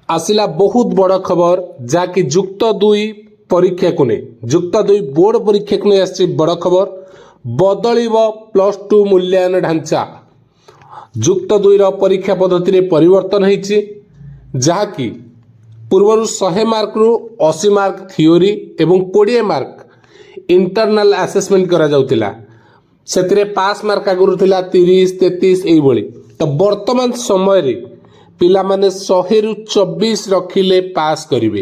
आसिला बहुत बड़ खबर जहाँकि जुक्त दुई परीक्षा को नहीं जुक्त दुई बोर्ड परीक्षा को नहीं आसी बड़ खबर बदल +2 मूल्यांकन ढांचा जुक्त दुई परीक्षा पद्धति परिवर्तन होती जहाँकि पूर्वर 100 मार्क रु 80 मार्क थियोरी एवं 20 मार्क इंटरनल असेसमेंट करा जाउतिला से पास मार्क आगुरी 30 33 यही तो वर्तमान समय रे पिला माने 100 रु 24 रखिले पास करिवे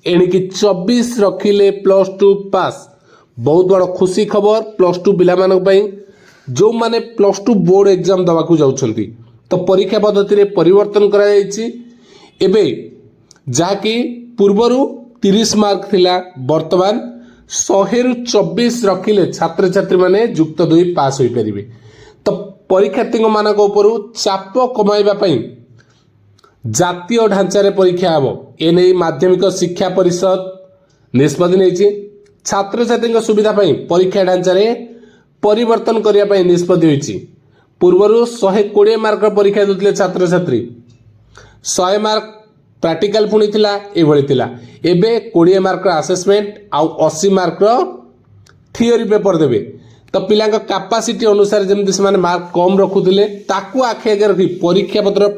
एणिकी 24 रखिले +2 पास बहुत बड़ खुशी खबर +2 पिला मानक पई जो माने +2 बोर्ड एग्जाम दवा को जाउछंती तो परीक्षा पद्धति रे परिवर्तन करा जायछि एबे जाकी पूर्वरु 30 मार्क थिला वर्तमान 100 रु 24 रखिले छात्र छात्री माने जुक्त 2 पास होई परिबे तो परीक्षार्थी मानक उपरु चाप कमाइबा पई जातीय ढांचारे परीक्षा हम एने माध्यमिक शिक्षा परिषद निष्पत्ति नहीं छात्र छात्री सुविधा परीक्षा ढांचारे परिवर्तन करने निष्पत्ति होती पूर्वर 120 मार्क परीक्षा देते छात्र छात्री 100 मार्क प्रैक्टिकल पुणी एबे 20 मार्क असेसमेंट आउ 80 मार्क थियोरी पेपर देवे तो पिला कैपेसिटी अनुसार जमी से मार्क कम रखुले ताकू आखि आगे रखी परीक्षा पत्र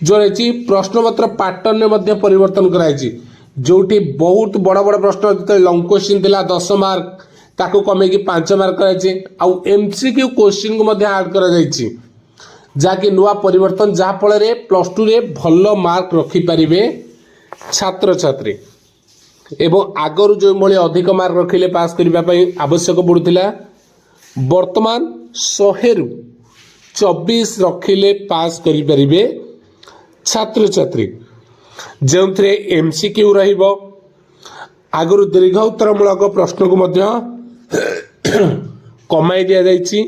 जो रही प्रश्नपत्र पैटर्न में परिवर्तन कराई जोटी बहुत बड़ बड़ प्रश्न जो लंग क्वेश्चन थिला 10 मार्क ताकू कमे 5 मार्क कराई आउ एमसीक्यू क्वेश्चन को ऐड करा जाकि नुआ परिवर्तन जहाँफल +2 रे भल मार्क रखिपारे छात्र छात्री एवं आगरू जो भाई अधिक मार्क रखिले पास करने आवश्यक पड़ूला वर्तमान 100 रु 24 रखिले पास करें छात्र छात्री जो एमसीक्यू रहिबो आगरू दीर्घ उत्तरमूलक प्रश्न को मध्य कमाई दिया जायछि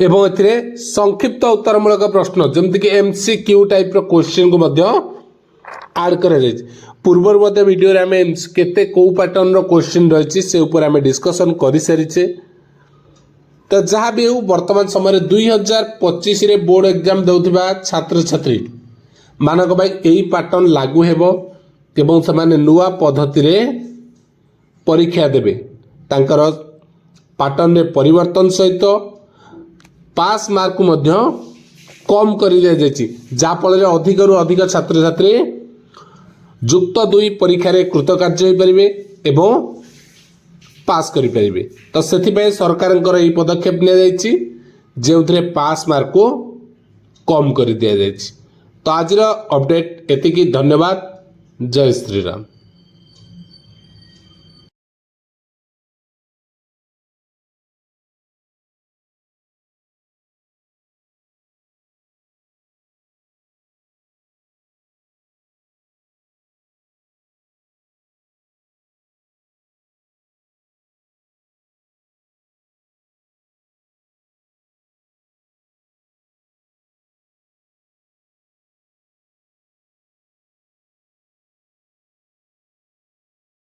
एवं एथिरे संक्षिप्त उत्तरमूलक प्रश्न जमती कि एमसीक्यू टाइप रो क्वेश्चन को मध्य ऐड करा जायछि पूर्वर मध्य वीडियो रे हमें केते को पैटर्न रो क्वेश्चन रहिछि से ऊपर हमें डिस्कशन करि सारिछे तो जहाँ भी हो वर्तमान समय 2025 रे बोर्ड एग्जाम देउथिबा छात्र छात्री मानक भाई यही पैटर्न लागू हेबो एवं से नुआ पद्धति रे परीक्षा देबे तांकर पैटर्न रे परिवर्तन सहित पास मार्क को मध्य कम कर दिया जायछि जाफल अधिक रु अधिक छात्र छात्री जुक्त 2 परीक्षा रे कृतकार्य हो परिबे एवं पास करि परिबे तो सेथिबे सरकारनकर एही पदक्षेप लिया जायछि जेउथरे पास मार्क को कम कर दिया जायछि तो आज अपडेट एतिकी धन्यवाद जय श्री राम।